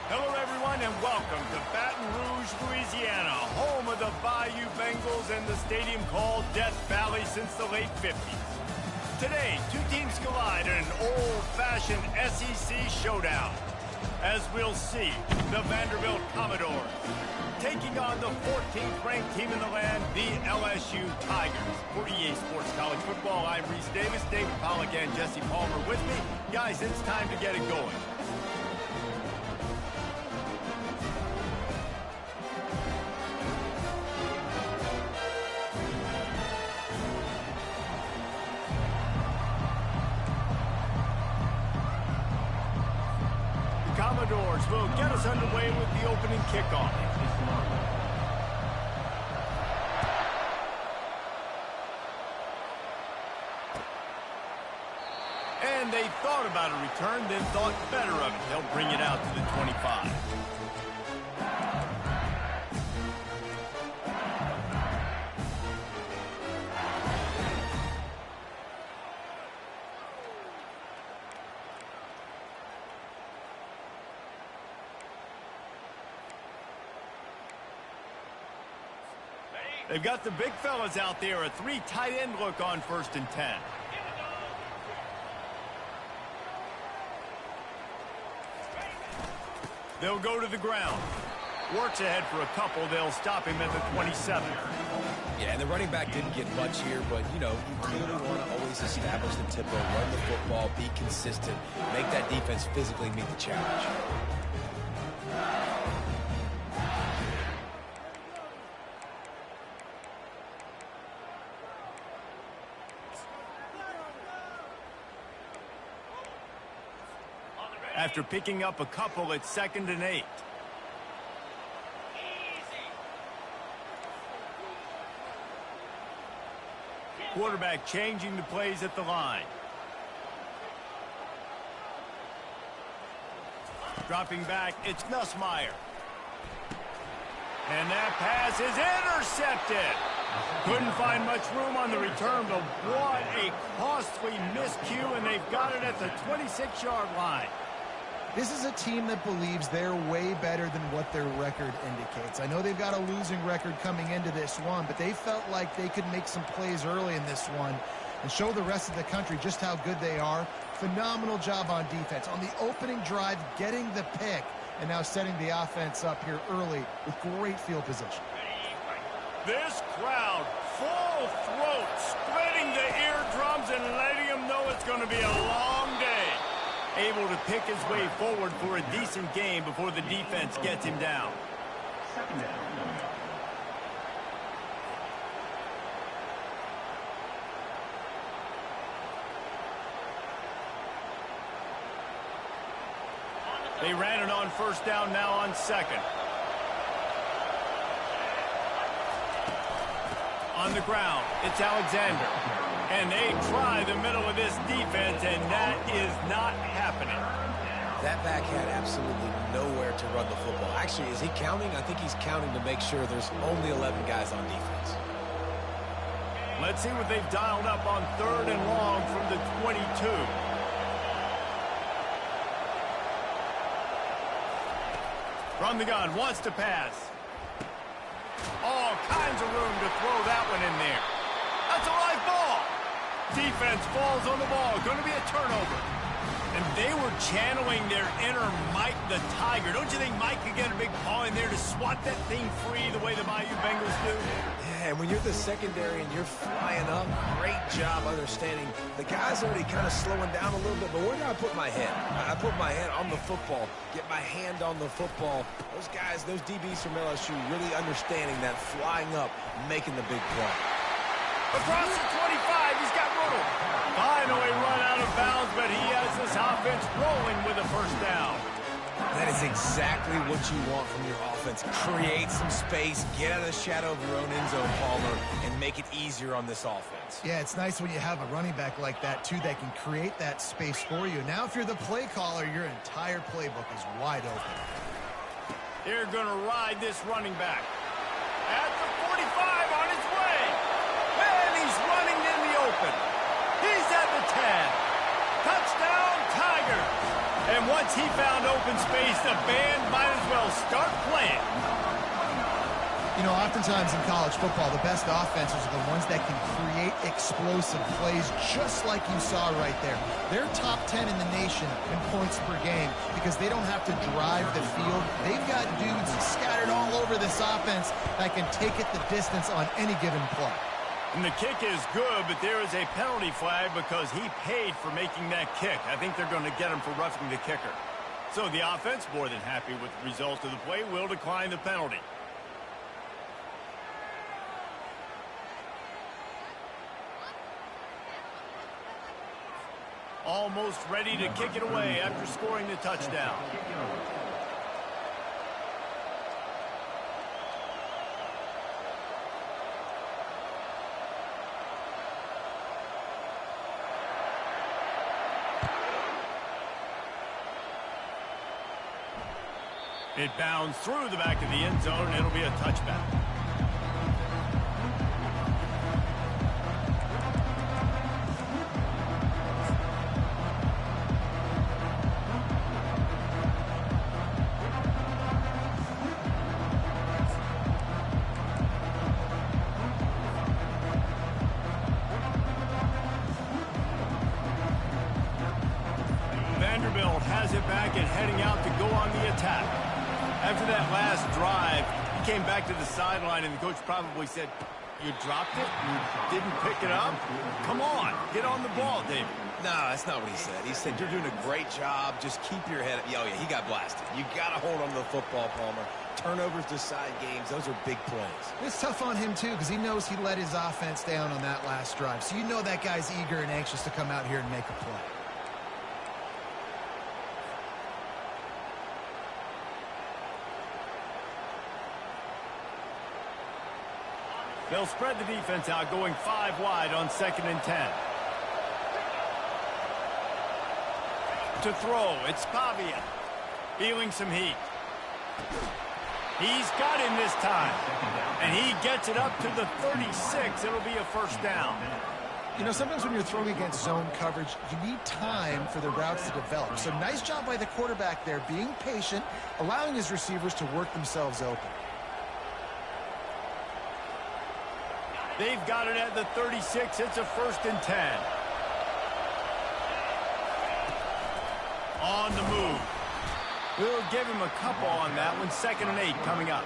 Hello, everyone, and welcome to Baton Rouge, Louisiana, home of the Bayou Bengals and the stadium called Death Valley since the late 50s. Today, two teams collide in an old-fashioned SEC showdown. As we'll see, the Vanderbilt Commodores taking on the 14th ranked team in the land, the LSU Tigers. For EA Sports College Football, I'm Reese Davis, David Pollack, and Jesse Palmer with me. Guys, it's time to get it going. Commodores will get us underway with the opening kickoff. And they thought about a return, then thought better of it. They'll bring it out to the 25. They've got the big fellas out there, a three tight end look on 1st and 10. They'll go to the ground. Works ahead for a couple. They'll stop him at the 27. Yeah, and the running back didn't get much here, but, you know, you clearly want to always establish the tempo, run the football, be consistent, make that defense physically meet the challenge. After picking up a couple, it's 2nd and 8. Quarterback changing the plays at the line. Dropping back, it's Nussmeier. And that pass is intercepted. Couldn't find much room on the return, but what a costly miscue, and they've got it at the 26-yard line. This is a team that believes they're way better than what their record indicates. I know they've got a losing record coming into this one, but they felt like they could make some plays early in this one and show the rest of the country just how good they are. Phenomenal job on defense. On the opening drive, getting the pick, and now setting the offense up here early with great field position. This crowd, full throat, splitting the eardrums and letting them know it's going to be a long day. Able to pick his way forward for a decent game before the defense gets him down. They ran it on 1st down, now on 2nd. On the ground, it's Alexander. And they try the middle of this defense, and that is not happening. That back had absolutely nowhere to run the football. Actually, is he counting? I think he's counting to make sure there's only 11 guys on defense. Let's see what they've dialed up on 3rd and long from the 22. From the gun, wants to pass. All kinds of room to throw that one in there. That's a live ball. Defense falls on the ball. Going to be a turnover. And they were channeling their inner Mike the Tiger. Don't you think Mike could get a big paw in there to swat that thing free the way the Bayou Bengals do? Yeah, and when you're the secondary and you're flying up, great job understanding. The guy's already kind of slowing down a little bit, but where do I put my head? I put my head on the football, get my hand on the football. Those guys, those DBs from LSU really understanding that flying up, making the big play. Across the 25, he's got room. Finally run out of bounds, but he has this offense rolling with a 1st down. That is exactly what you want from your offense. Create some space, get out of the shadow of your own end zone, Palmer, and make it easier on this offense. Yeah, it's nice when you have a running back like that, too, that can create that space for you. Now, if you're the play caller, your entire playbook is wide open. They're going to ride this running back. At the 45, on his way. And he's running in the open. He's at the 10. Touchdown, Tigers. And once he found open open space. The band might as well start playing. You know, oftentimes in college football, the best offenses are the ones that can create explosive plays, just like you saw right there. They're top 10 in the nation in points per game because they don't have to drive the field. They've got dudes scattered all over this offense that can take it the distance on any given play. And the kick is good, but there is a penalty flag because he paid for making that kick. I think they're going to get him for roughing the kicker. So the offense, more than happy with the result of the play, will decline the penalty. Almost ready to kick it away after scoring the touchdown. It bounds through the back of the end zone, and it'll be a touchback. Vanderbilt has it back and heading out to go on the attack. After that last drive, he came back to the sideline, and the coach probably said, "You dropped it? You didn't pick it up? Come on, get on the ball, David." No, that's not what he said. He said, "You're doing a great job. Just keep your head up." Oh, yeah, he got blasted. You got to hold on to the football, Palmer. Turnovers decide games. Those are big plays. It's tough on him, too, because he knows he let his offense down on that last drive. So you know that guy's eager and anxious to come out here and make a play. They'll spread the defense out, going 5 wide on 2nd and 10. To throw, it's Pavia, feeling some heat. He's got him this time, and he gets it up to the 36. It'll be a first down. You know, sometimes when you're throwing against zone coverage, you need time for the routes to develop. So nice job by the quarterback there, being patient, allowing his receivers to work themselves open. They've got it at the 36. It's a 1st and 10. On the move. We'll give him a couple on that one. 2nd and 8 coming up.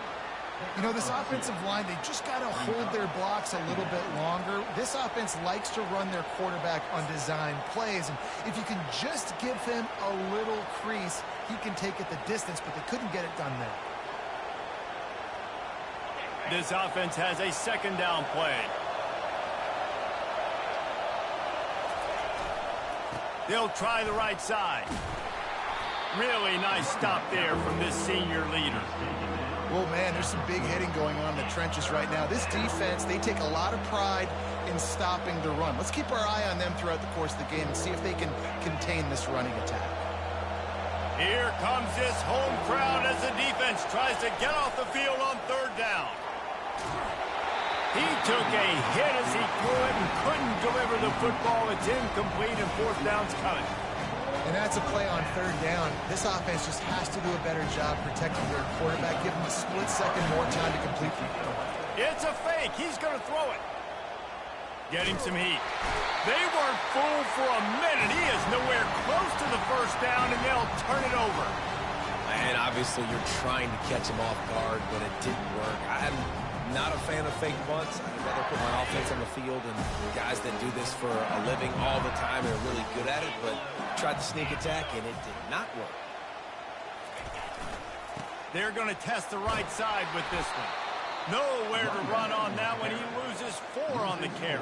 You know, this offensive line, they just got to hold their blocks a little bit longer. This offense likes to run their quarterback on design plays. And if you can just give him a little crease, he can take it the distance, but they couldn't get it done there. This offense has a 2nd down play. They'll try the right side. Really nice stop there from this senior leader. Oh, man, there's some big hitting going on in the trenches right now. This defense, they take a lot of pride in stopping the run. Let's keep our eye on them throughout the course of the game and see if they can contain this running attack. Here comes this home crowd as the defense tries to get off the field on 3rd down. He took a hit as he threw it and couldn't deliver the football. It's incomplete, and 4th down's coming. And that's a play on 3rd down. This offense just has to do a better job protecting their quarterback, give him a split second more time to complete the throw. It's a fake. He's going to throw it. Getting some heat. They weren't fooled for a minute. He is nowhere close to the 1st down, and they'll turn it over. And obviously you're trying to catch him off guard, but it didn't work. I'm not a fan of fake punts. I'd rather put my offense on the field, and guys that do this for a living all the time are really good at it, but tried the sneak attack, and it did not work. They're going to test the right side with this one. Nowhere to run on that one. He loses 4 on the carry.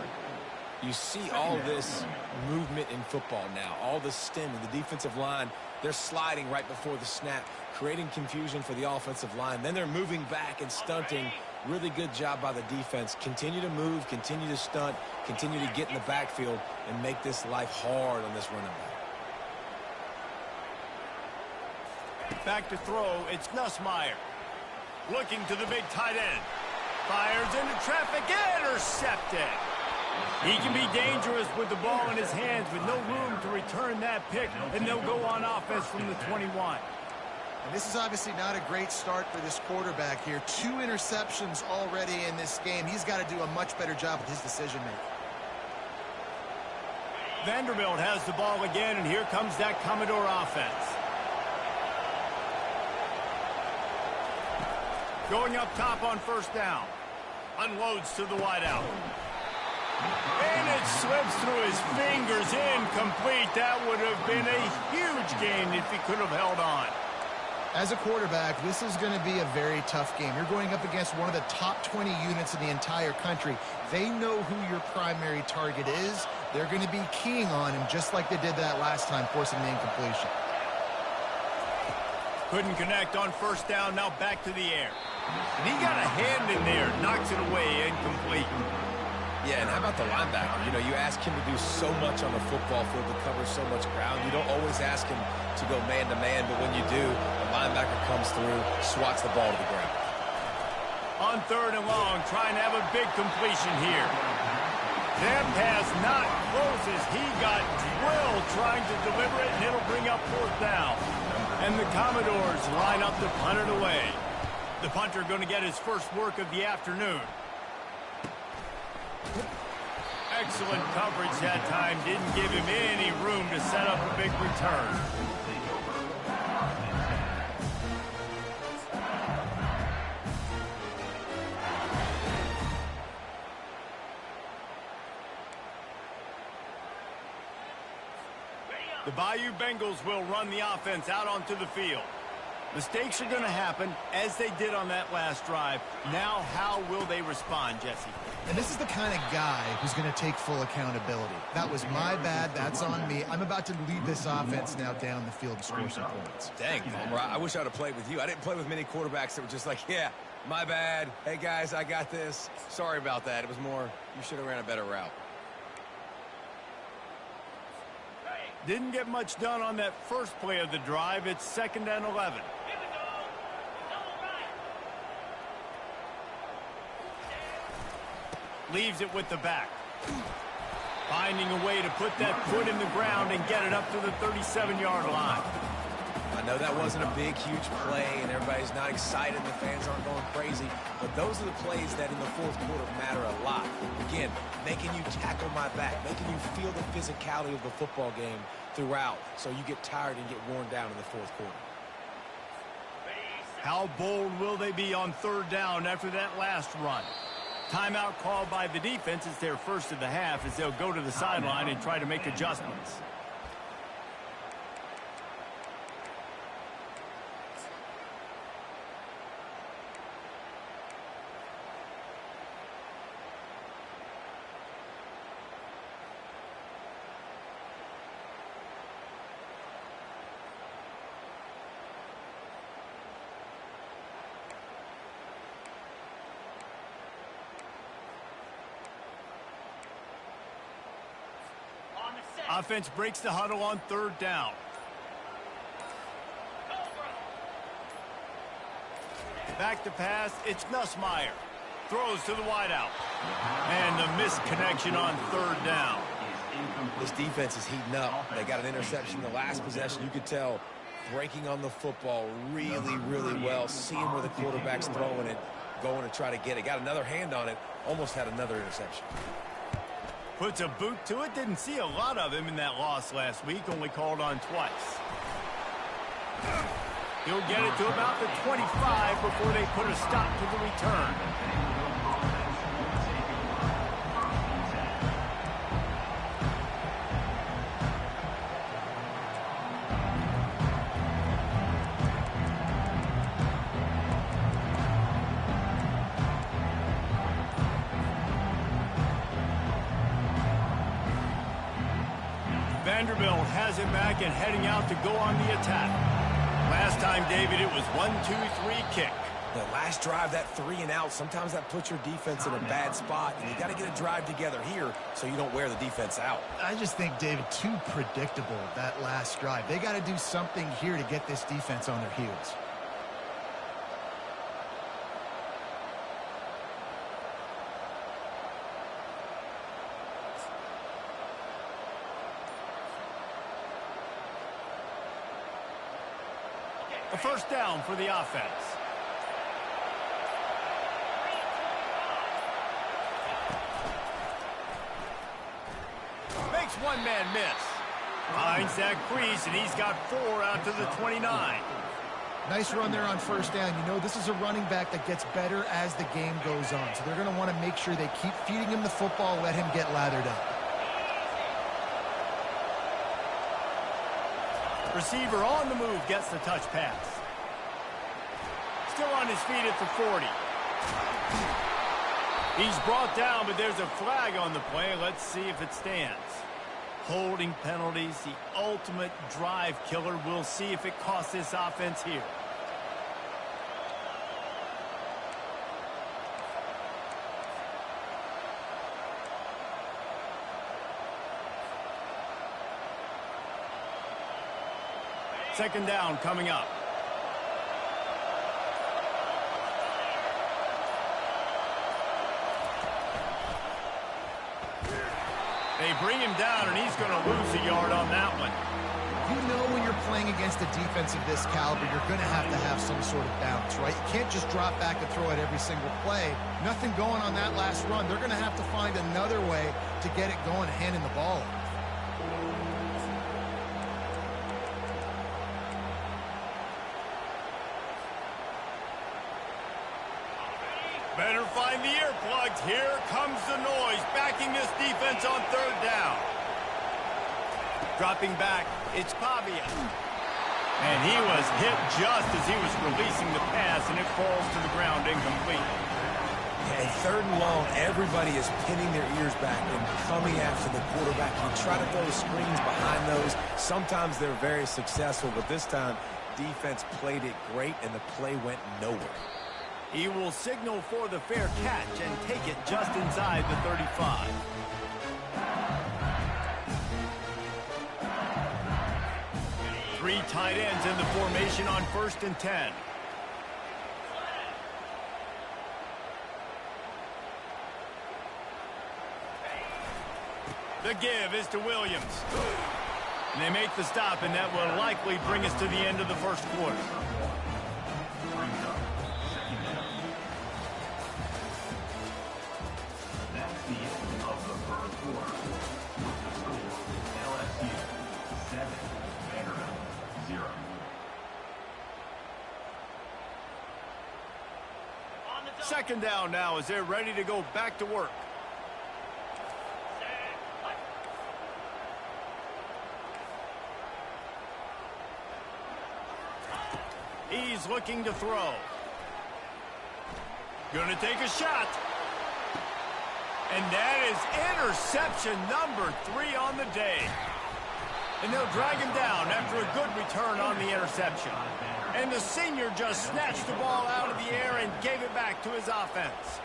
You see all this movement in football now, all the stem in the defensive line. They're sliding right before the snap, creating confusion for the offensive line. Then they're moving back and stunting. Really good job by the defense. Continue to move, continue to stunt, continue to get in the backfield and make this life hard on this running back. Back to throw, it's Nussmeier. Looking to the big tight end. Fires into traffic, intercepted. He can be dangerous with the ball in his hands with no room to return that pick, and they'll go on offense from the 21. And this is obviously not a great start for this quarterback here. 2 interceptions already in this game. He's got to do a much better job with his decision-making. Vanderbilt has the ball again, and here comes that Commodore offense. Going up top on first down. Unloads to the wideout. And it slips through his fingers, incomplete. That would have been a huge gain if he could have held on. As a quarterback, this is going to be a very tough game. You're going up against one of the top 20 units in the entire country. They know who your primary target is. They're going to be keying on him just like they did that last time, forcing the incompletion. Couldn't connect on first down, now back to the air. And he got a hand in there, knocks it away, incomplete. Yeah, and how about the linebacker? You know, you ask him to do so much on the football field, to cover so much ground. You don't always ask him to go man-to-man, but when you do, the linebacker comes through, swats the ball to the ground. On third and long, trying to have a big completion here. That pass not closes. He got drilled trying to deliver it, and it'll bring up fourth down. And the Commodores line up to punt it away. The punter going to get his first work of the afternoon. Excellent coverage that time. Didn't give him any room to set up a big return. The Bayou Bengals will run the offense out onto the field. Mistakes are going to happen, as they did on that last drive. Now, how will they respond, Jesse? And this is the kind of guy who's going to take full accountability. That was my bad. That's on me. I'm about to lead this offense now down the field and score some points. Dang, Palmer, I wish I would have played with you. I didn't play with many quarterbacks that were just like, yeah, my bad. Hey, guys, I got this. Sorry about that. It was more, you should have ran a better route. Didn't get much done on that first play of the drive. It's 2nd and 11. Leaves it with the back. Finding a way to put that foot in the ground and get it up to the 37-yard line. I know that wasn't a big, huge play, and everybody's not excited, and the fans aren't going crazy, but those are the plays that in the fourth quarter matter a lot. Again, making you tackle my back, making you feel the physicality of the football game throughout, so you get tired and get worn down in the fourth quarter. How bold will they be on third down after that last run? Timeout called by the defense. It's their first of the half as they'll go to the sideline and try to make adjustments. Offense breaks the huddle on third down. Back to pass, it's Nussmeier. Throws to the wideout. And the missed connection on third down. This defense is heating up. They got an interception the last possession. You could tell breaking on the football really, really well. Seeing where the quarterback's throwing it, going to try to get it. Got another hand on it. Almost had another interception. Puts a boot to it. Didn't see a lot of him in that loss last week. Only called on twice. He'll get it to about the 25 before they put a stop to the return. Vanderbilt has it back and heading out to go on the attack. Last time, David, it was 1-2-3 kick. The last drive, that 3 and out, sometimes that puts your defense in a bad spot, and you got to get a drive together here so you don't wear the defense out. I just think, David, too predictable, that last drive. They got to do something here to get this defense on their heels. A first down for the offense. Makes one man miss. Finds that crease, and he's got 4 out to the 29. Nice run there on first down. You know, this is a running back that gets better as the game goes on. So they're going to want to make sure they keep feeding him the football, let him get lathered up. Receiver on the move gets the touch pass. Still on his feet at the 40. He's brought down, but there's a flag on the play. Let's see if it stands. Holding penalties, the ultimate drive killer. We'll see if it costs this offense here. Second down coming up. They bring him down, and he's going to lose a yard on that one. You know when you're playing against a defense of this caliber, you're going to have some sort of balance, right? You can't just drop back and throw it every single play. Nothing going on that last run. They're going to have to find another way to get it going, handing the ball off. Better find the earplugs. Here comes the noise, backing this defense on third down. Dropping back, it's Pavia. And he was hit just as he was releasing the pass, and it falls to the ground incomplete. Yeah, and third and long, everybody is pinning their ears back and coming after the quarterback. You try to throw screens behind those. Sometimes they're very successful, but this time, defense played it great, and the play went nowhere. He will signal for the fair catch and take it just inside the 35. Three tight ends in the formation on 1st and 10. The give is to Williams. And they make the stop, and that will likely bring us to the end of the first quarter. Second down now as they're ready to go back to work. He's looking to throw. Gonna take a shot. And that is interception number 3 on the day. And they'll drag him down after a good return on the interception. And the senior just snatched the ball out of the air and gave it back to his offense.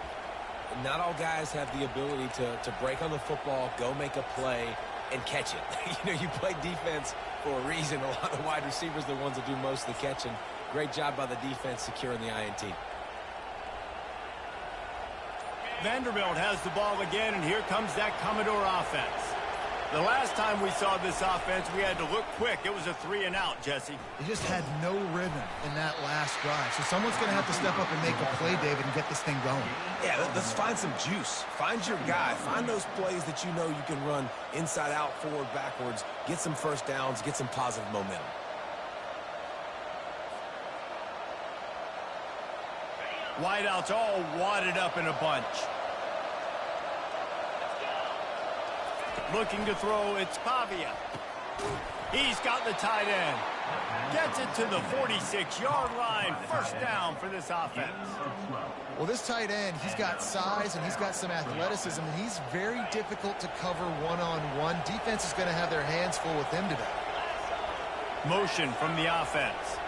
Not all guys have the ability to break on the football, go make a play, and catch it. You know, you play defense for a reason. A lot of wide receivers are the ones that do most of the catching. Great job by the defense securing the INT. Vanderbilt has the ball again, and here comes that Commodore offense. The last time we saw this offense, we had to look quick. It was a 3-and-out, Jesse. They just had no rhythm in that last drive. So someone's going to have to step up and make a play, David, and get this thing going. Yeah, let's find some juice. Find your guy. Find those plays that you know you can run inside out, forward, backwards. Get some first downs. Get some positive momentum. Wideouts all wadded up in a bunch. Looking to throw, it's Pavia. He's got the tight end. Gets it to the 46-yard line. First down for this offense. Well, this tight end, he's got size and he's got some athleticism, and he's very difficult to cover one-on-one. Defense is going to have their hands full with him today. Motion from the offense.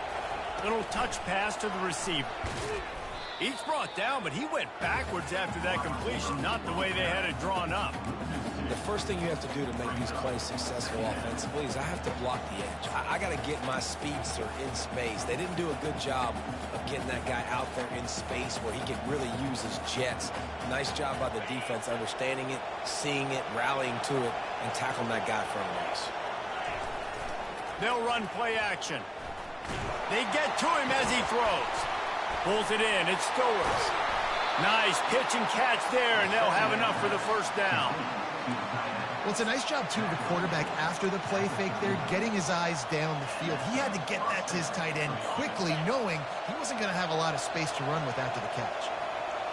Little touch pass to the receiver. He's brought down, but he went backwards after that completion, not the way they had it drawn up. The first thing you have to do to make these plays successful offensively is I have to block the edge. I got to get my speedster in space. They didn't do a good job of getting that guy out there in space where he could really use his jets. Nice job by the defense understanding it, seeing it, rallying to it, and tackling that guy in front of us. They'll run play action. They get to him as he throws. Pulls it in. It's Stowers. Nice pitch and catch there, and they'll have enough for the first down. Well, it's a nice job, too, of the quarterback after the play fake there, getting his eyes down the field. He had to get that to his tight end quickly, knowing he wasn't going to have a lot of space to run with after the catch.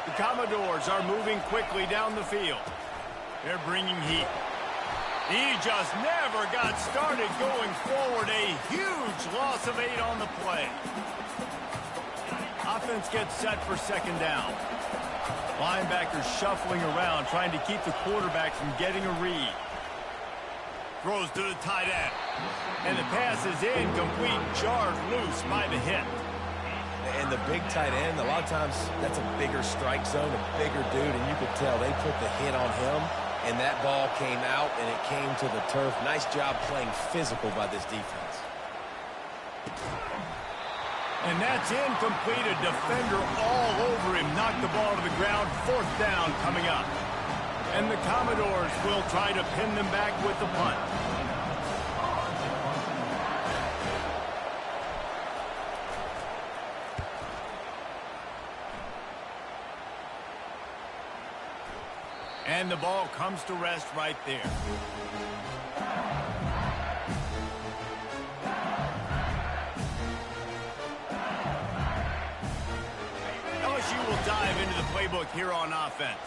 The Commodores are moving quickly down the field. They're bringing heat. He just never got started going forward. A huge loss of 8 on the play. Offense gets set for second down. Linebackers shuffling around, trying to keep the quarterback from getting a read. Throws to the tight end. And the pass is incomplete, jarred loose by the hit. And the big tight end, a lot of times that's a bigger strike zone, a bigger dude, and you could tell they put the hit on him, and that ball came out, and it came to the turf. Nice job playing physical by this defense. And that's incomplete. A defender all over him. Knocked the ball to the ground. Fourth down coming up. And the Commodores will try to pin them back with the punt. And the ball comes to rest right there. LSU will dive into the playbook here on offense.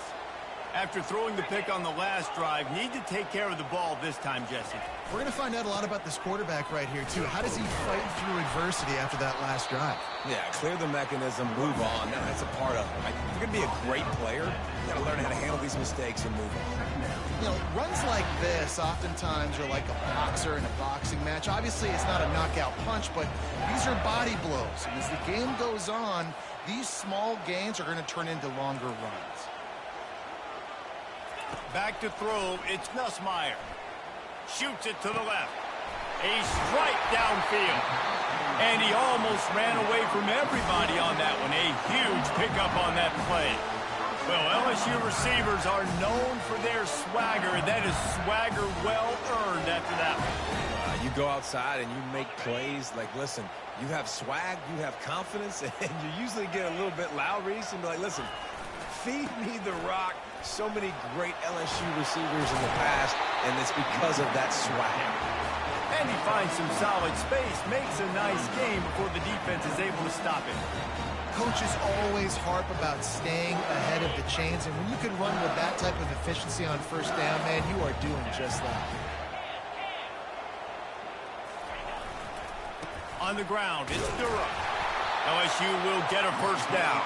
After throwing the pick on the last drive, need to take care of the ball this time, Jesse. We're going to find out a lot about this quarterback right here, too. How does he fight through adversity after that last drive? Yeah, clear the mechanism, move on. That's a part of it. Like, if you're going to be a great player, you got to learn how to handle these mistakes and move on. You know, runs like this oftentimes are like a boxer in a boxing match. Obviously, it's not a knockout punch, but these are body blows. And as the game goes on, these small gains are going to turn into longer runs. Back to throw, it's Nussmeier. Shoots it to the left. A strike downfield. And he almost ran away from everybody on that one. A huge pickup on that play. Well, LSU receivers are known for their swagger. That is swagger well earned after that one. You go outside and you make plays. Like, listen, you have swag, you have confidence, and you usually get a little bit loud, Reese, and be like, listen, feed me the rock. So many great LSU receivers in the past, and it's because of that swag. And he finds some solid space, makes a nice game before the defense is able to stop him. Coaches always harp about staying ahead of the chains, and when you can run with that type of efficiency on first down, man, you are doing just that. On the ground, it's Durham. LSU will get a first down.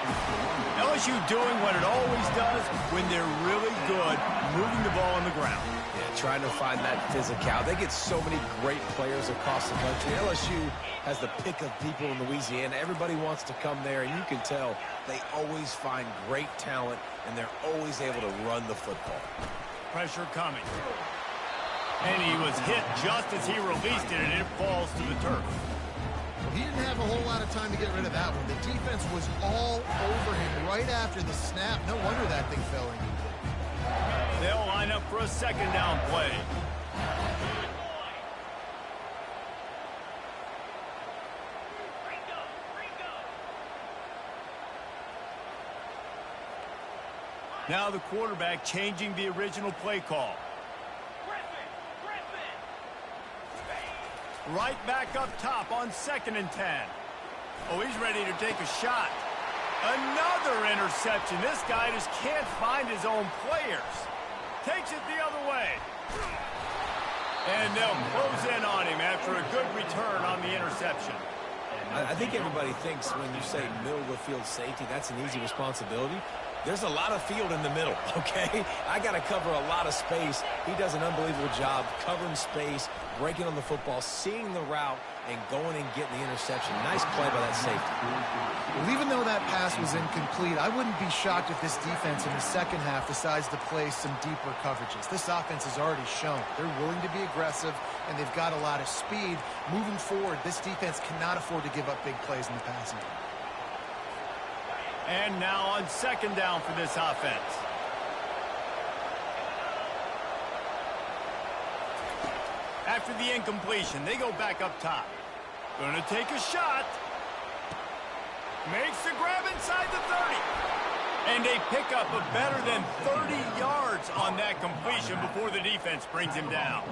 LSU doing what it always does when they're really good, moving the ball on the ground. Yeah, trying to find that physicality. They get so many great players across the country. LSU has the pick of people in Louisiana. Everybody wants to come there, and you can tell they always find great talent, and they're always able to run the football. Pressure coming. And he was hit just as he released it, and it falls to the turf. He didn't have a whole lot of time to get rid of that one. The defense was all over him right after the snap. No wonder that thing fell in. They'll line up for a second down play. Now the quarterback changing the original play call. Right back up top on 2nd and 10. Oh, he's ready to take a shot. Another interception. This guy just can't find his own players. Takes it the other way. And they'll close in on him after a good return on the interception. I think everybody thinks when you say middle of the field safety, that's an easy responsibility. There's a lot of field in the middle, okay? I got to cover a lot of space. He does an unbelievable job covering space, breaking on the football, seeing the route, and going and getting the interception. Nice play by that safety. Well, even though that pass was incomplete, I wouldn't be shocked if this defense in the second half decides to play some deeper coverages. This offense has already shown they're willing to be aggressive, and they've got a lot of speed. Moving forward, this defense cannot afford to give up big plays in the passing game. And now on 2nd down for this offense. After the incompletion, they go back up top. Gonna take a shot. Makes the grab inside the 30. And a pickup of better than 30 yards on that completion before the defense brings him down.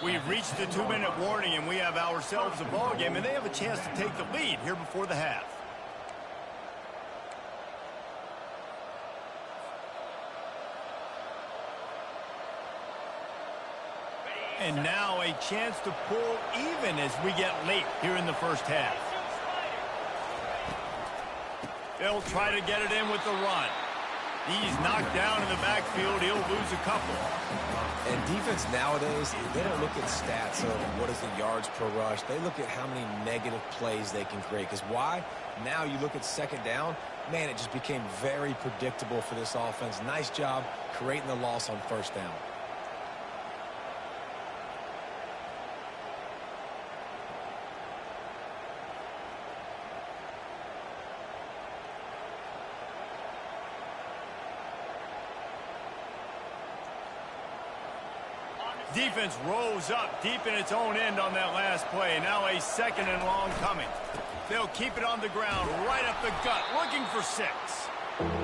We've reached the 2-minute warning, and we have ourselves a ball game, and they have a chance to take the lead here before the half. And now a chance to pull even as we get late here in the first half. They'll try to get it in with the run. He's knocked down in the backfield. He'll lose a couple. And defense nowadays, they don't look at stats of what is the yards per rush. They look at how many negative plays they can create. Because why? Now you look at second down, man, it just became very predictable for this offense. Nice job creating the loss on first down. Defense rose up deep in its own end on that last play. Now a 2nd and long coming. They'll keep it on the ground right up the gut, looking for 6.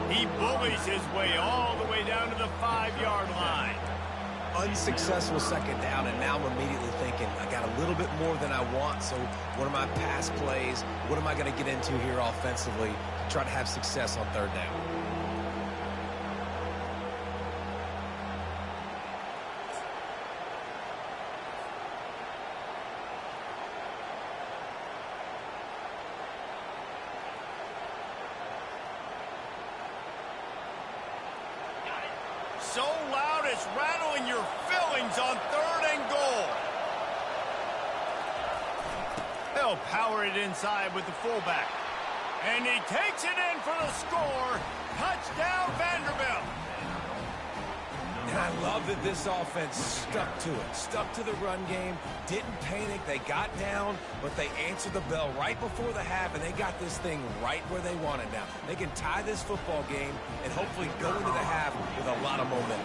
He bullies his way all the way down to the 5-yard line. Unsuccessful second down, and now I'm immediately thinking, I got a little bit more than I want, so what are my pass plays? What am I going to get into here offensively to try to have success on third down? So loud it's rattling your fillings on 3rd and goal. They'll power it inside with the fullback. And he takes it in for the score. Touchdown, Vanderbilt. And I love that this offense stuck to it, stuck to the run game, didn't panic. They got down, but they answered the bell right before the half, and they got this thing right where they want it now. They can tie this football game and hopefully go into the half with a lot of momentum.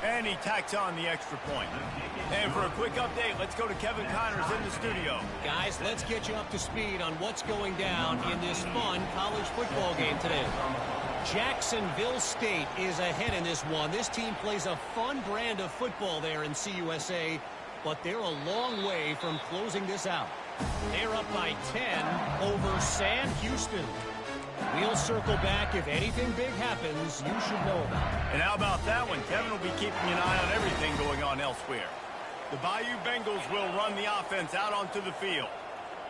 And he tacks on the extra point. And for a quick update, let's go to Kevin Connors in the studio. Guys, let's get you up to speed on what's going down in this fun college football game today. Jacksonville State is ahead in this one. This team plays a fun brand of football there in CUSA, but they're a long way from closing this out. They're up by 10 over Sam Houston. We'll circle back. If anything big happens, you should know about it. And how about that one? Kevin will be keeping an eye on everything going on elsewhere. The Bayou Bengals will run the offense out onto the field.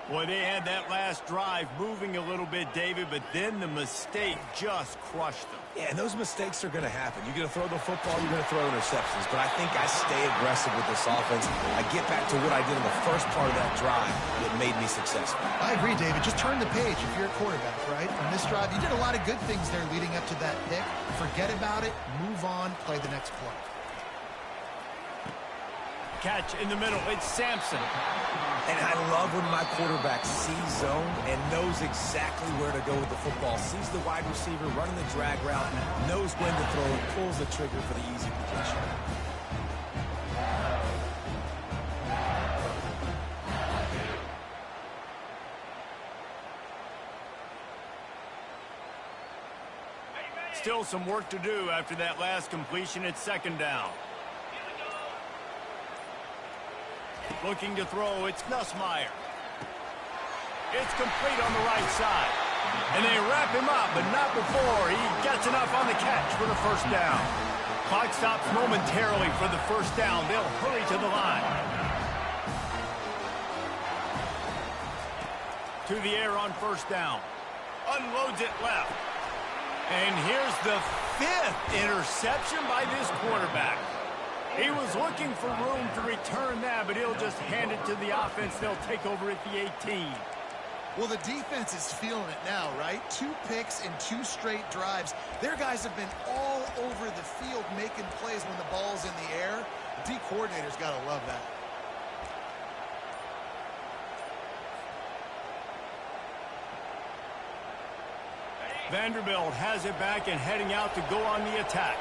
Boy, they had that last drive moving a little bit, David, but then the mistake just crushed them. Yeah, and those mistakes are going to happen. You're going to throw the football, you're going to throw interceptions. But I think I stay aggressive with this offense. I get back to what I did in the first part of that drive that made me successful. I agree, David. Just turn the page if you're a quarterback, right? On this drive, you did a lot of good things there leading up to that pick. Forget about it, move on, play the next play. Catch in the middle. It's Sampson. And I love when my quarterback sees zone and knows exactly where to go with the football. Sees the wide receiver running the drag route, knows when to throw, and pulls the trigger for the easy completion. Still some work to do after that last completion. It's 2nd down. Looking to throw, it's Nussmeier. It's complete on the right side. And they wrap him up, but not before he gets enough on the catch for the 1st down. Clock stops momentarily for the 1st down. They'll hurry to the line. To the air on 1st down. Unloads it left. And here's the 5th interception by this quarterback. He was looking for room to return that, but he'll just hand it to the offense. They'll take over at the 18. Well, the defense is feeling it now, right? 2 picks in 2 straight drives. Their guys have been all over the field making plays when the ball's in the air. The D coordinator's got to love that. Vanderbilt has it back and heading out to go on the attack.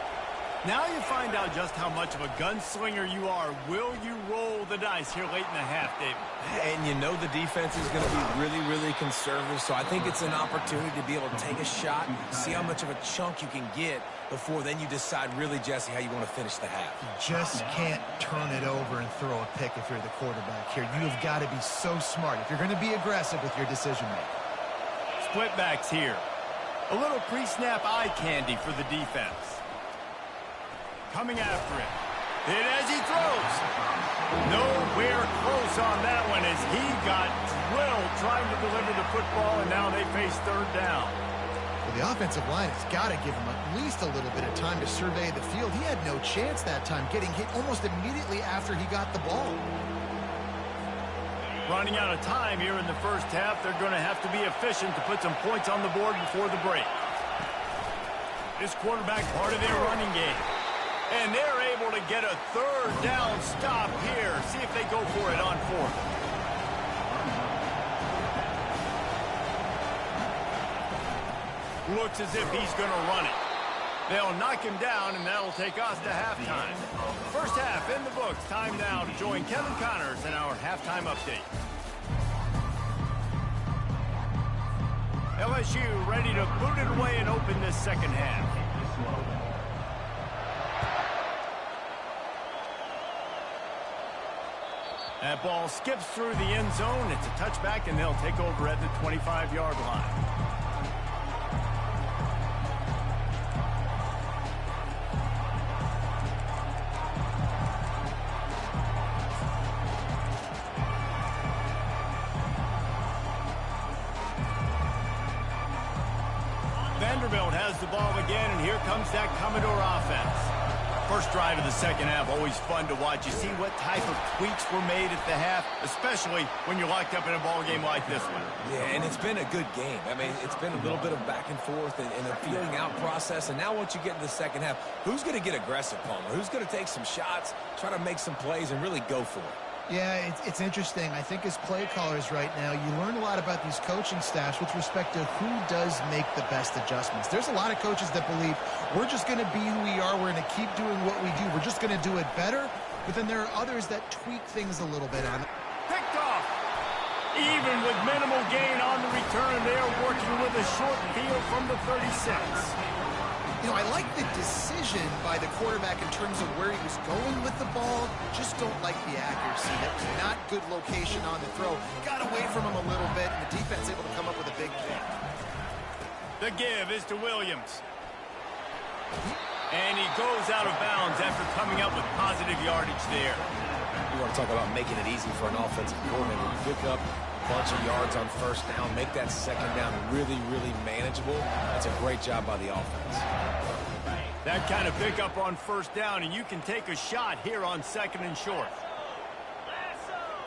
Now you find out just how much of a gunslinger you are. Will you roll the dice here late in the half, David? And you know the defense is going to be really, really conservative, so I think it's an opportunity to be able to take a shot, see how much of a chunk you can get before then you decide really, Jesse, how you want to finish the half. You just can't turn it over and throw a pick if you're the quarterback here. You have got to be so smart if you're going to be aggressive with your decision-making. Split backs here. A little pre-snap eye candy for the defense. Coming after it. And as he throws. Nowhere close on that one as he got drilled trying to deliver the football, and now they face third down. Well, the offensive line has got to give him at least a little bit of time to survey the field. He had no chance that time, getting hit almost immediately after he got the ball. Running out of time here in the first half. They're going to have to be efficient to put some points on the board before the break. This quarterback part of their running game. And they're able to get a third down stop here. See if they go for it on fourth. Looks as if he's going to run it. They'll knock him down, and that'll take us to halftime. First half in the books. Time now to join Kevin Connors in our halftime update. LSU ready to boot it away and open this second half. That ball skips through the end zone. It's a touchback, and they'll take over at the 25-yard line. Vanderbilt has the ball again, and here comes that Commodore offense. First drive of the second half, always fun to watch. You see what type of tweaks were made at the half, especially when you're locked up in a ball game like this one. Yeah, and it's been a good game. I mean, it's been a little bit of back and forth and a feeling out process. And now once you get in the second half, who's going to get aggressive, Palmer? Who's going to take some shots, try to make some plays, and really go for it? Yeah, it's interesting. I think as play callers right now, you learn a lot about these coaching staffs with respect to who does make the best adjustments. There's a lot of coaches that believe we're just going to be who we are. We're going to keep doing what we do. We're just going to do it better. But then there are others that tweak things a little bit on it. Picked off. Even with minimal gain on the return, they are working with a short field from the 36. You know, I like the decision by the quarterback in terms of where he was going with the ball. Just don't like the accuracy. That was not good location on the throw. Got away from him a little bit, and the defense able to come up with a big kick. The give is to Williams. And he goes out of bounds after coming up with positive yardage there. You want to talk about making it easy for an offensive coordinator. You pick up bunch of yards on first down, make that second down really, really manageable. That's a great job by the offense. That kind of pickup on first down, and you can take a shot here on second and short.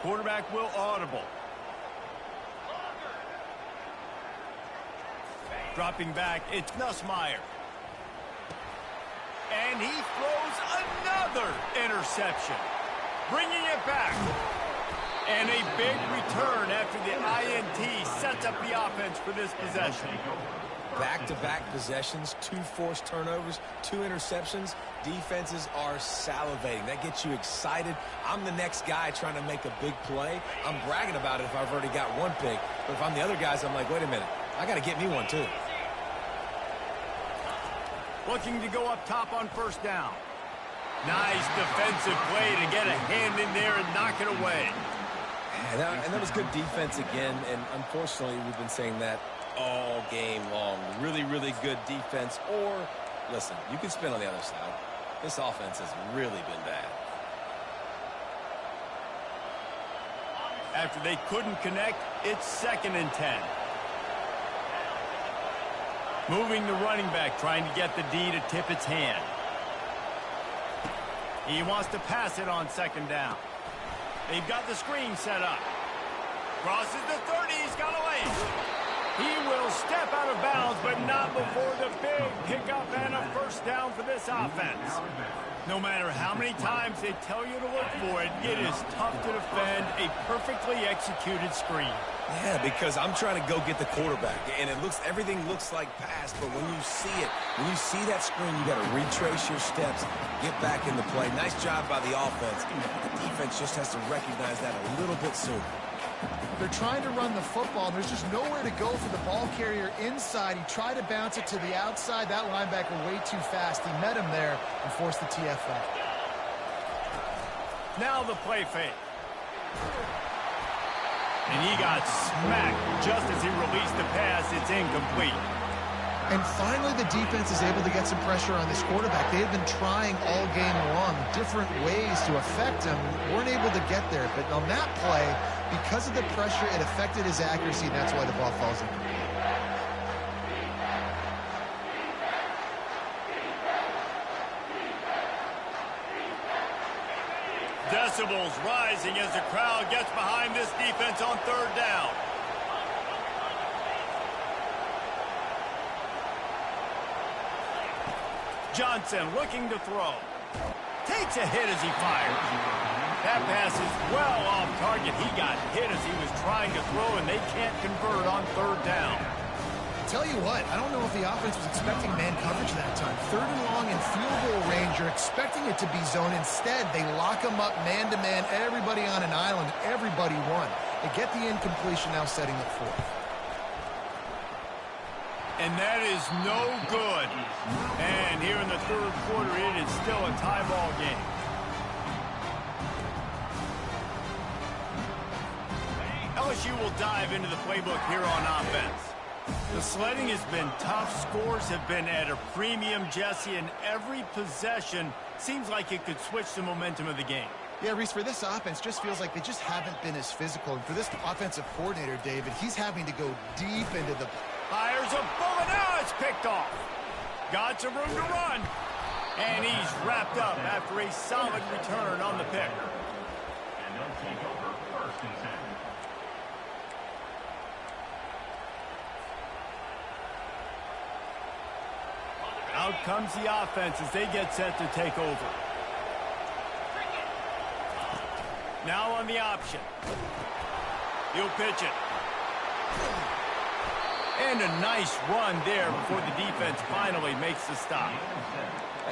Quarterback will audible. Dropping back, it's Nussmeier. And he throws another interception. Bringing it back. And a big return after the INT sets up the offense for this possession. Back-to-back possessions, 2 forced turnovers, 2 interceptions. Defenses are salivating. That gets you excited. I'm the next guy trying to make a big play. I'm bragging about it if I've already got one pick. But if I'm the other guys, I'm like, wait a minute. I got to get me one, too. Looking to go up top on first down. Nice defensive play to get a hand in there and knock it away. And that was good defense again, and unfortunately we've been saying that all game long. Really, really good defense. Or, listen, you can spin on the other side. This offense has really been bad. After they couldn't connect, it's 2nd and 10. Moving the running back, trying to get the D to tip its hand. He wants to pass it on second down. They've got the screen set up. Crosses the 30. He's got away. He will step out of bounds, but not before the big pickup and a first down for this offense. No matter how many times they tell you to look for it, it is tough to defend a perfectly executed screen. Yeah, because I'm trying to go get the quarterback, and everything looks like pass, but when you see that screen, you got to retrace your steps, get back in the play. Nice job by the offense. The defense just has to recognize that a little bit sooner. They're trying to run the football. There's just nowhere to go for the ball carrier inside. He tried to bounce it to the outside. That linebacker way too fast. He met him there and forced the TFL. Now the play fake. And he got smacked just as he released the pass. It's incomplete. And finally, the defense is able to get some pressure on this quarterback. They have been trying all game long different ways to affect him. Weren't able to get there. But on that play, because of the pressure, it affected his accuracy, and that's why the ball falls in. Decibels rising as the crowd gets behind this defense on third down. Johnson looking to throw. Takes a hit as he fires. That pass is well off target. He got hit as he was trying to throw, and they can't convert on third down. Tell you what, I don't know if the offense was expecting man coverage that time. Third and long in field goal range, you're expecting it to be zone. Instead, they lock them up man-to-man, everybody on an island, everybody won. They get the incompletion, now setting up fourth. And that is no good. And here in the third quarter, it is still a tie ball game. LSU will dive into the playbook here on offense. The sledding has been tough. Scores have been at a premium, Jesse, and every possession seems like it could switch the momentum of the game. Yeah, Reese, for this offense, just feels like they just haven't been as physical. And for this offensive coordinator, David, he's having to go deep into the... Fires a bullet. Now it's picked off. Got some room to run. And he's wrapped up after a solid return on the pick. And they'll take over first and 10. Out comes the offense as they get set to take over. Now on the option. He'll pitch it. And a nice run there before the defense finally makes the stop.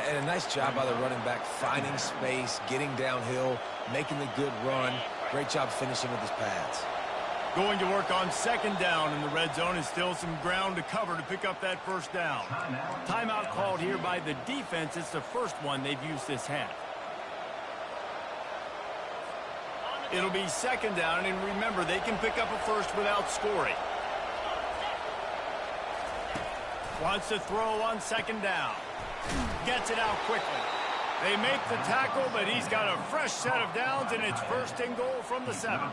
And a nice job by the running back, finding space, getting downhill, making the good run. Great job finishing with his pads. Going to work on second down in the red zone, and still some ground to cover to pick up that first down. Timeout called here by the defense. It's the first one they've used this half. It'll be second down, and remember, they can pick up a first without scoring. Wants to throw on second down. Gets it out quickly. They make the tackle, but he's got a fresh set of downs, and it's first and goal from the 7.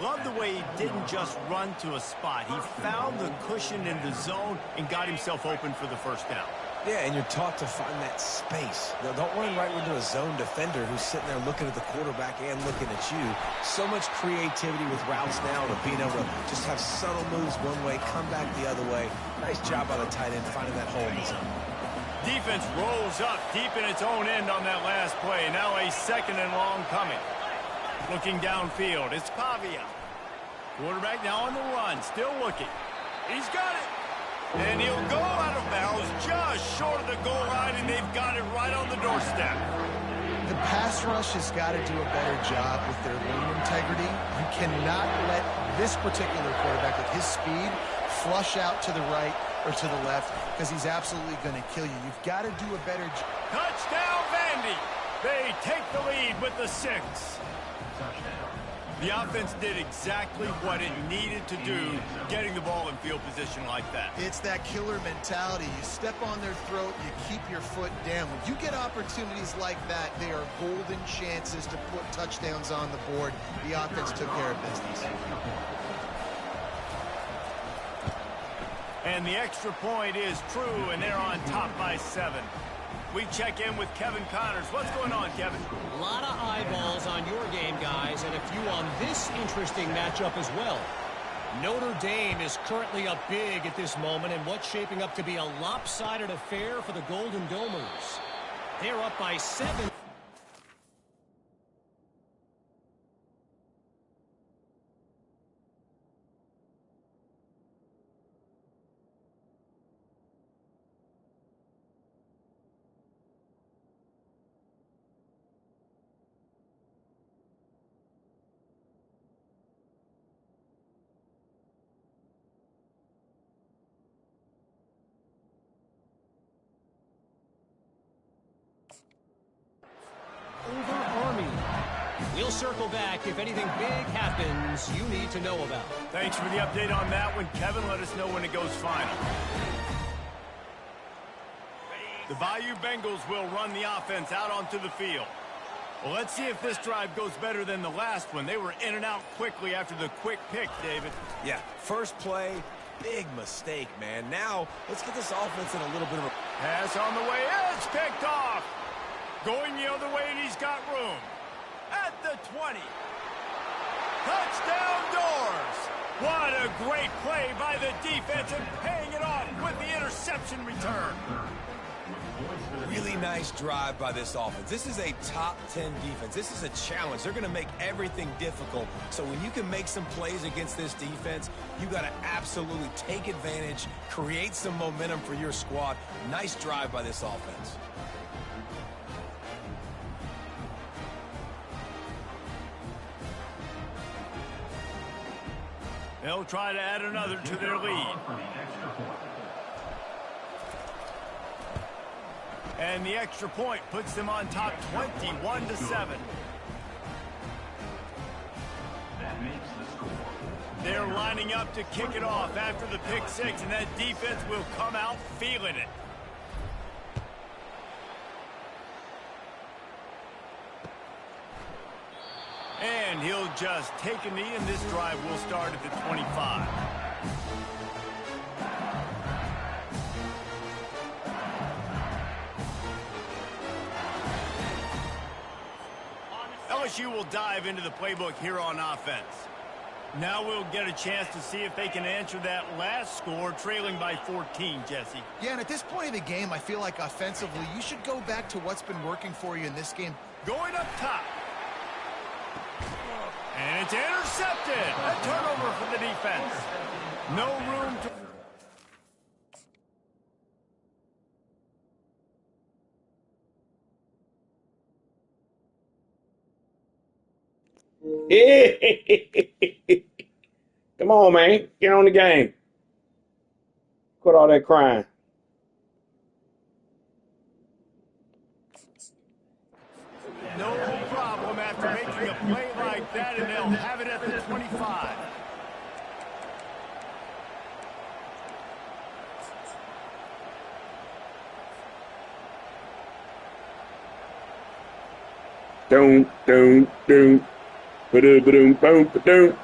Love the way he didn't just run to a spot. He found the cushion in the zone and got himself open for the first down. Yeah, and you're taught to find that space. Now, don't run right into a zone defender who's sitting there looking at the quarterback and looking at you. So much creativity with routes now to being able to just have subtle moves one way, come back the other way. Nice job by the tight end finding that hole in the zone. Defense rolls up deep in its own end on that last play. Now a second and long coming. Looking downfield, it's Pavia. Quarterback now on the run, still looking. He's got it. And he'll go out of bounds just short of the goal line, and they've got it right on the doorstep. The pass rush has got to do a better job with their lane integrity. You cannot let this particular quarterback with his speed flush out to the right or to the left, because he's absolutely going to kill you. You've got to do a better job. Touchdown, Vandy. They take the lead with the 6. The offense did exactly what it needed to do, getting the ball in field position like that. It's that killer mentality. You step on their throat, you keep your foot down. When you get opportunities like that, they are golden chances to put touchdowns on the board. The offense took care of business. And the extra point is true, and they're on top by 7. We check in with Kevin Connors. What's going on, Kevin? A lot of eyeballs on your game, guys, and a few on this interesting matchup as well. Notre Dame is currently up big at this moment in what's shaping up to be a lopsided affair for the Golden Domers. They're up by 7. He'll circle back if anything big happens you need to know about. Thanks for the update on that one, Kevin. Let us know when it goes final. The Bayou Bengals will run the offense out onto the field. Well, let's see if this drive goes better than the last one. They were in and out quickly after the quick pick, David. Yeah, first play, big mistake, man. Now, let's get this offense in a little bit of a... Pass on the way. It's picked off. Going the other way, and he's got room. At the 20. Touchdown Doors. What a great play by the defense and paying it off with the interception return. Really nice drive by this offense. This is a top 10 defense. This is a challenge. They're going to make everything difficult. So when you can make some plays against this defense, you got to absolutely take advantage, create some momentum for your squad. Nice drive by this offense. They'll try to add another to their lead. And the extra point puts them on top 21-7. That makes the score. They're lining up to kick it off after the pick six, and that defense will come out feeling it. And he'll just take a knee, and this drive will start at the 25. LSU will dive into the playbook here on offense. Now we'll get a chance to see if they can answer that last score, trailing by 14, Jesse. Yeah, and at this point of the game, I feel like offensively, you should go back to what's been working for you in this game. Going up top. And it's intercepted. A turnover for the defense. No room to... Come on, man. Get on the game. Quit all that crying. No problem after making a play like that, and they'll have it at the 25. Boom, boom, boom. Ba-doom, ba-doom, boom, ba-doom.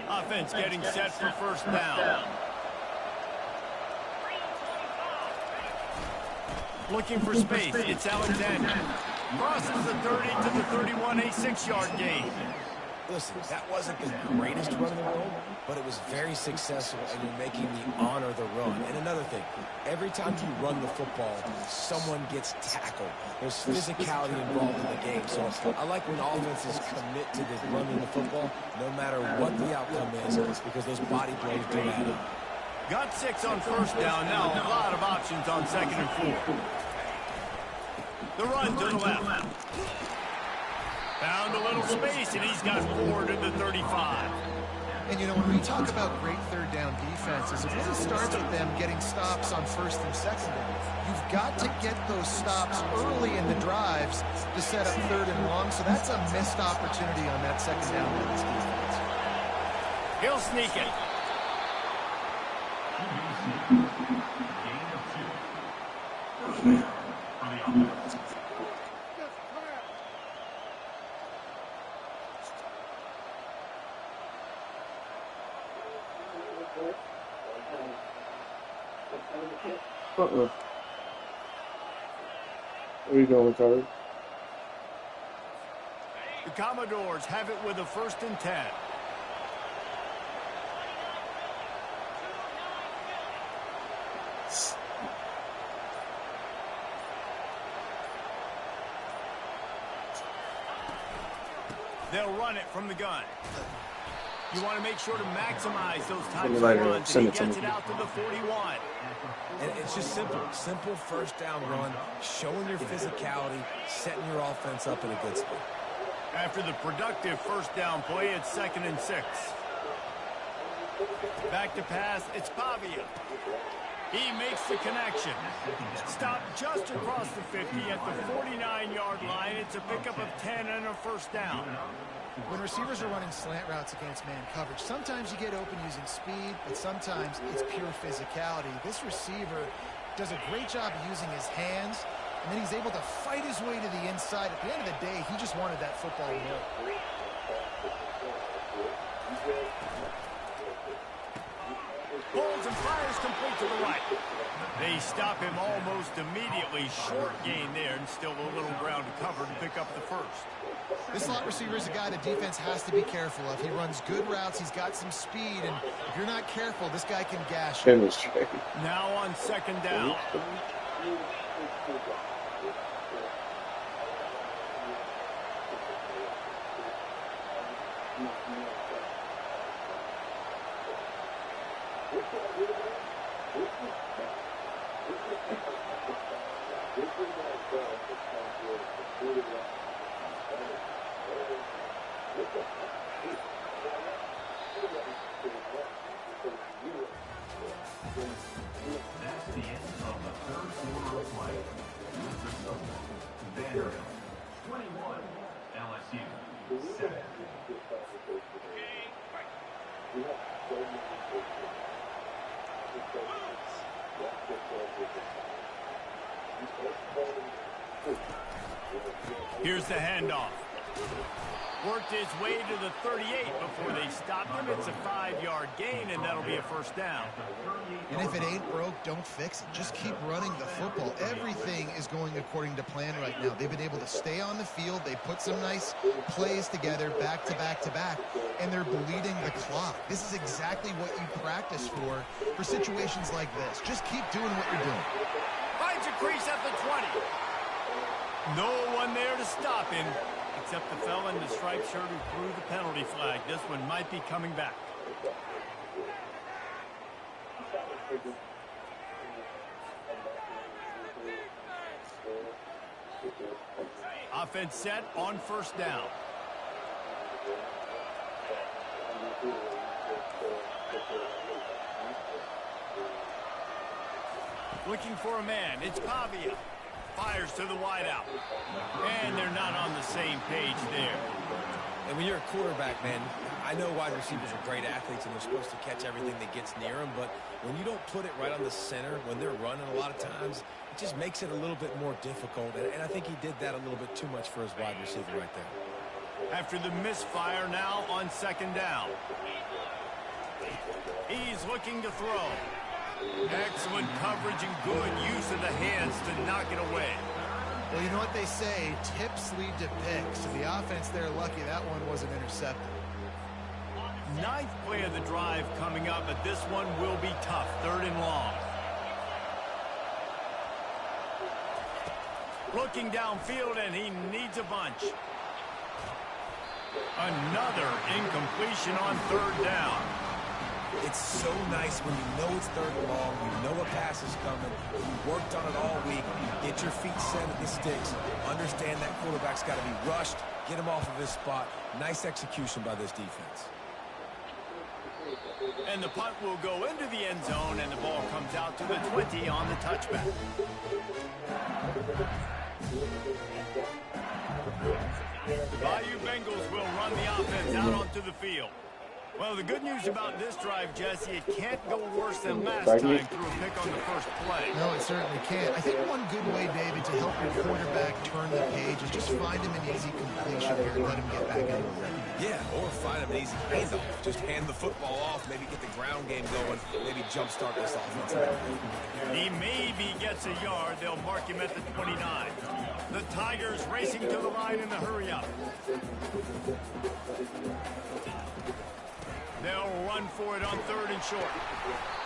Offense getting set for first down. Looking for space. It's Alexander. Crosses the 30 to the 31, a 6-yard gain. Listen, that wasn't the greatest run in the world, but it was very successful, and you're making me honor the run. And another thing, every time you run the football, someone gets tackled. There's physicality involved in the game. So I like when offenses commit to this running the football, no matter what the outcome is, because those body blows do matter. Got 6 on first down. Now a lot of options on 2nd and 4. The run to the left. Found a little space, and he's got 4 to the 35. And, you know, when we talk about great third down defenses, it really starts with them getting stops on first and second down. You've got to get those stops early in the drives to set up third and long, so that's a missed opportunity on that second down by this defense. He'll sneak it. Gain of 2. First down for the offense. Where you going, Charlie? The Commodores have it with a 1st and 10. They'll run it from the gun. You want to make sure to maximize those types of runs, and he gets it out to the 41. And it's just simple. Simple first down run, showing your physicality, setting your offense up in a good spot. After the productive first down play, it's 2nd and 6. Back to pass, it's Pavia. He makes the connection. Stop just across the 50 at the 49-yard line. It's a pickup of 10 and a first down. When receivers are running slant routes against man coverage, sometimes you get open using speed, but sometimes it's pure physicality. This receiver does a great job using his hands, and then he's able to fight his way to the inside. At the end of the day, he just wanted that football to work. Pulls and fires complete to the right. They stop him almost immediately. Short gain there, and still a little ground to cover to pick up the first. This slot receiver is a guy the defense has to be careful of. He runs good routes. He's got some speed, and if you're not careful, this guy can gash you. Now on second down. That's the end of the third quarter of play. Vanderbilt 21, LSU 7. Here's the handoff. Worked his way to the 38 before they stopped him. It's a 5-yard gain, and that'll be a first down. And if it ain't broke, don't fix it. Just keep running the football. Everything is going according to plan right now. They've been able to stay on the field. They put some nice plays together back to back to back, and they're bleeding the clock. This is exactly what you practice for situations like this. Just keep doing what you're doing. Finds a crease at the 20. No one there to stop him, except the fella in the striped shirt who threw the penalty flag. This one might be coming back. Offense set on first down. Looking for a man. It's Pavia. Fires to the wideout. And they're not on the same page there. And when you're a quarterback, man, I know wide receivers are great athletes and they're supposed to catch everything that gets near them, but when you don't put it right on the center, when they're running a lot of times, it just makes it a little bit more difficult. And I think he did that a little bit too much for his wide receiver right there. After the misfire, now on second down. He's looking to throw. Excellent coverage and good use of the hands to knock it away. Well, you know what they say, tips lead to picks. So the offense there, lucky that one wasn't intercepted. Ninth play of the drive coming up, but this one will be tough. Third and long. Looking downfield, and he needs a bunch. Another incompletion on third down. It's so nice when you know it's third and long, you know a pass is coming, you worked on it all week, get your feet set at the sticks, understand that quarterback's got to be rushed, get him off of his spot. Nice execution by this defense. And the punt will go into the end zone, and the ball comes out to the 20 on the touchback. Bayou Bengals will run the offense out onto the field. Well, the good news about this drive, Jesse, it can't go worse than last time through a pick on the first play. No, it certainly can't. I think one good way, David, to help your quarterback turn the page is just find him an easy completion here and let him get back into the rhythm. Yeah, or find him an easy handoff. Just hand the football off, maybe get the ground game going, maybe jumpstart this offense. He maybe gets a yard. They'll mark him at the 29. The Tigers racing to the line in the hurry-up. They'll run for it on third and short.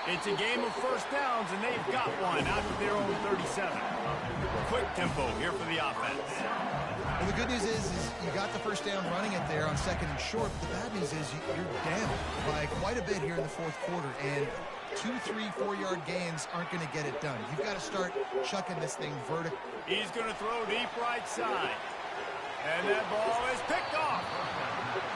It's a game of first downs, and they've got one out of their own 37. Quick tempo here for the offense. Well, the good news is you got the first down running it there on second and short. But the bad news is you're down by quite a bit here in the fourth quarter, and 2, 3, 4-yard gains aren't going to get it done. You've got to start chucking this thing vertical. He's going to throw deep right side. And that ball is picked off.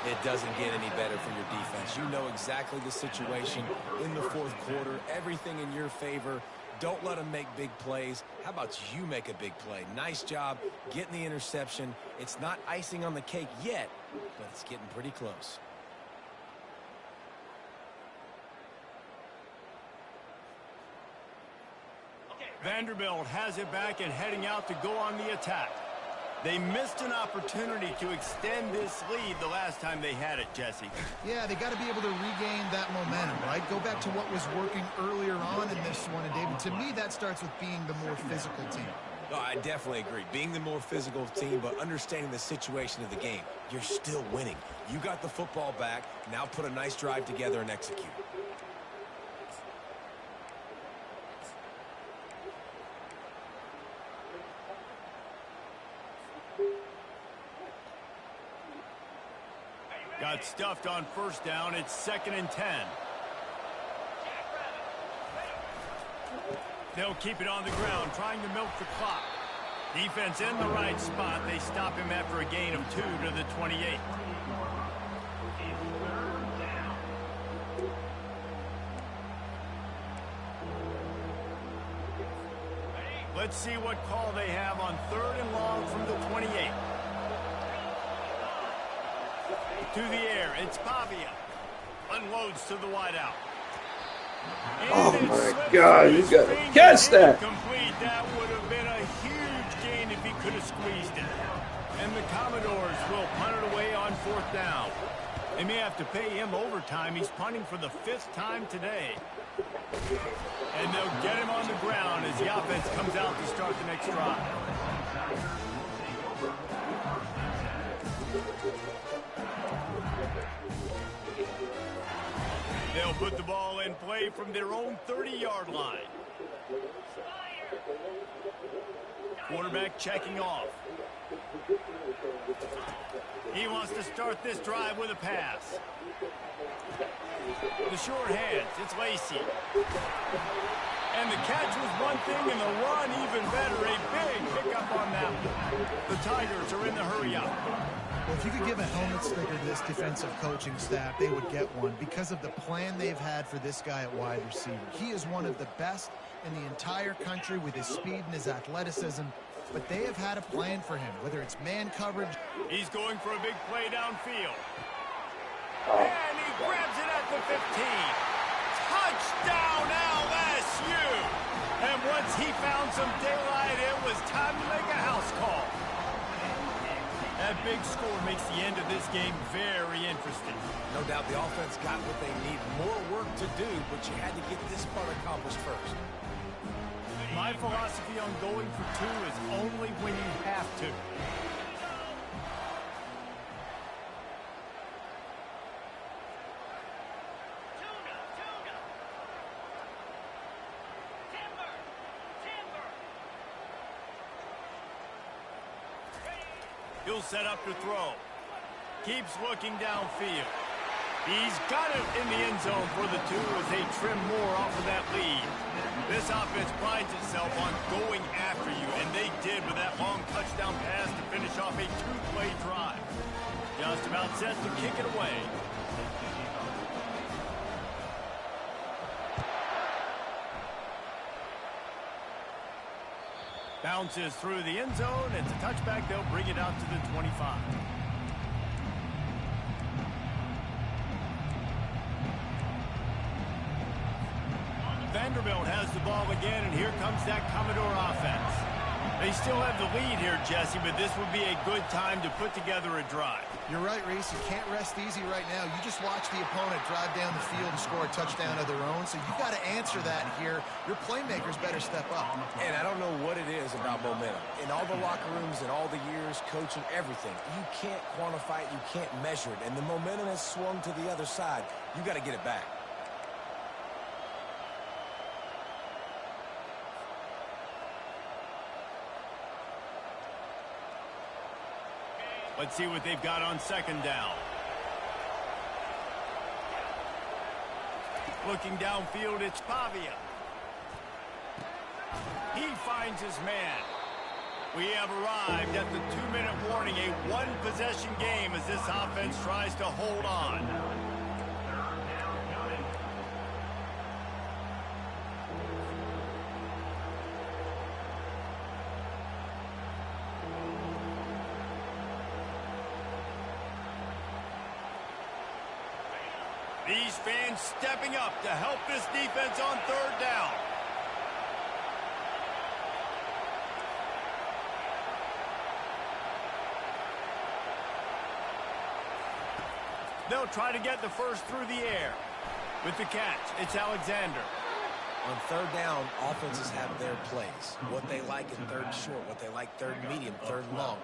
It doesn't get any better for your defense. You know exactly the situation in the fourth quarter, everything in your favor. Don't let them make big plays. How about you make a big play? Nice job getting the interception. It's not icing on the cake yet, but it's getting pretty close. Vanderbilt has it back and heading out to go on the attack. They missed an opportunity to extend this lead the last time they had it, Jesse. Yeah, they got to be able to regain that momentum, right? Go back to what was working earlier on in this one. And, David, to me, that starts with being the more physical team. Oh, I definitely agree. Being the more physical team, but understanding the situation of the game. You're still winning. You got the football back. Now put a nice drive together and execute. Got stuffed on first down. It's 2nd and 10. They'll keep it on the ground, trying to milk the clock. Defense in the right spot. They stop him after a gain of 2 to the 28. Let's see what call they have on 3rd and long from the 28. To the air, it's Pavia. Unloads to the wideout. Oh my God, you gotta catch that. Complete. That would have been a huge gain if he could have squeezed it. And the Commodores will punt it away on 4th down. They may have to pay him overtime. He's punting for the 5th time today. And they'll get him on the ground as the offense comes out to start the next drive. They'll put the ball in play from their own 30-yard line. Quarterback checking off. He wants to start this drive with a pass. The short hands, it's Lacey. And the catch was one thing, and the run even better. A big pickup on that one. The Tigers are in the hurry-up. Well, if you could give a helmet sticker to this defensive coaching staff, they would get one because of the plan they've had for this guy at wide receiver. He is one of the best in the entire country with his speed and his athleticism, but they have had a plan for him, whether it's man coverage. He's going for a big play downfield. And he grabs it at the 15. Touchdown, LSU! And once he found some daylight, it was time to make a house call. That big score makes the end of this game very interesting. No doubt the offense got what they need. More work to do, but you had to get this part accomplished first. My philosophy on going for 2 is only when you have to. He'll set up to throw. Keeps looking downfield. He's got it in the end zone for the 2 as they trim more off of that lead. This offense prides itself on going after you, and they did with that long touchdown pass to finish off a 2-play drive. Just about set to kick it away. Bounces through the end zone. It's a touchback. They'll bring it out to the 25. Vanderbilt has the ball again, and here comes that Commodore offense. They still have the lead here, Jesse, but this would be a good time to put together a drive. You're right, Reese. You can't rest easy right now. You just watch the opponent drive down the field and score a touchdown of their own, so you got to answer that here. Your playmakers better step up. And I don't know what it is about momentum. In all the locker rooms, in all the years, coaching, everything, you can't quantify it, you can't measure it, and the momentum has swung to the other side. You got to get it back. Let's see what they've got on 2nd down. Looking downfield, it's Pavia. He finds his man. We have arrived at the 2-minute warning, a one-possession game as this offense tries to hold on. These fans stepping up to help this defense on third down. They'll try to get the first through the air. With the catch, it's Alexander. On third down, offenses have their plays. What they like in third and short, what they like third and medium, third and long.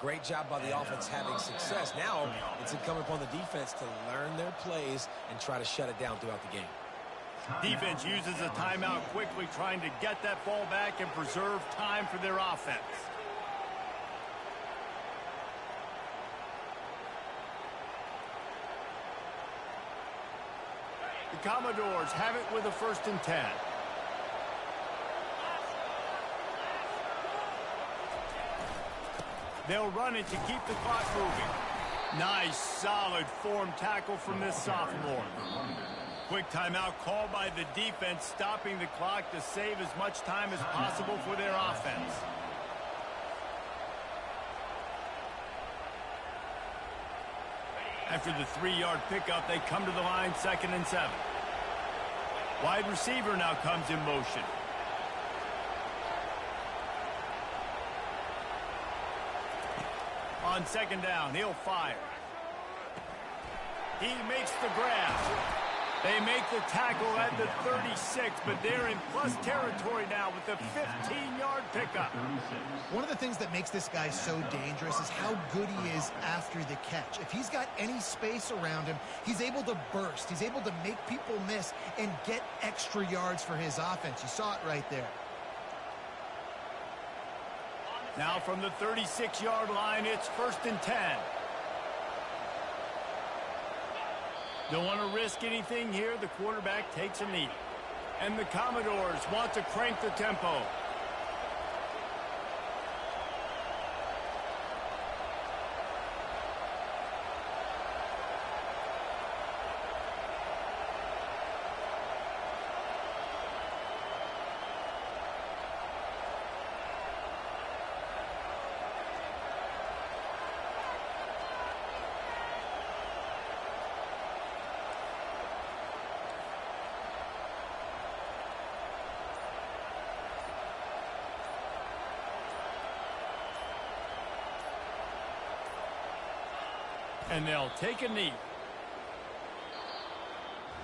Great job by the offense having success. Now it's incumbent upon the defense to learn their plays and try to shut it down throughout the game. Defense uses a timeout quickly, trying to get that ball back and preserve time for their offense. The Commodores have it with a 1st and 10. They'll run it to keep the clock moving. Nice, solid form tackle from this sophomore. Quick timeout called by the defense, stopping the clock to save as much time as possible for their offense. After the 3-yard pickup, they come to the line, 2nd and 7. Wide receiver now comes in motion. On 2nd down, he'll fire. He makes the grab. They make the tackle at the 36, but they're in plus territory now with the 15-yard pickup. One of the things that makes this guy so dangerous is how good he is after the catch. If he's got any space around him, he's able to burst. He's able to make people miss and get extra yards for his offense. You saw it right there. Now from the 36-yard line, it's 1st and 10. Don't want to risk anything here. The quarterback takes a knee. And the Commodores want to crank the tempo. And they'll take a knee.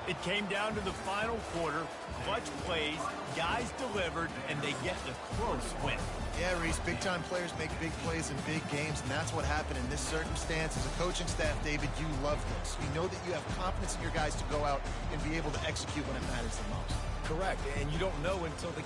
It came down to the final quarter. Clutch plays, guys delivered, and they get the close win. Yeah, Reese, big-time players make big plays in big games, and that's what happened in this circumstance. As a coaching staff, David, you love this. You know that you have confidence in your guys to go out and be able to execute when it matters the most. Correct, and you don't know until the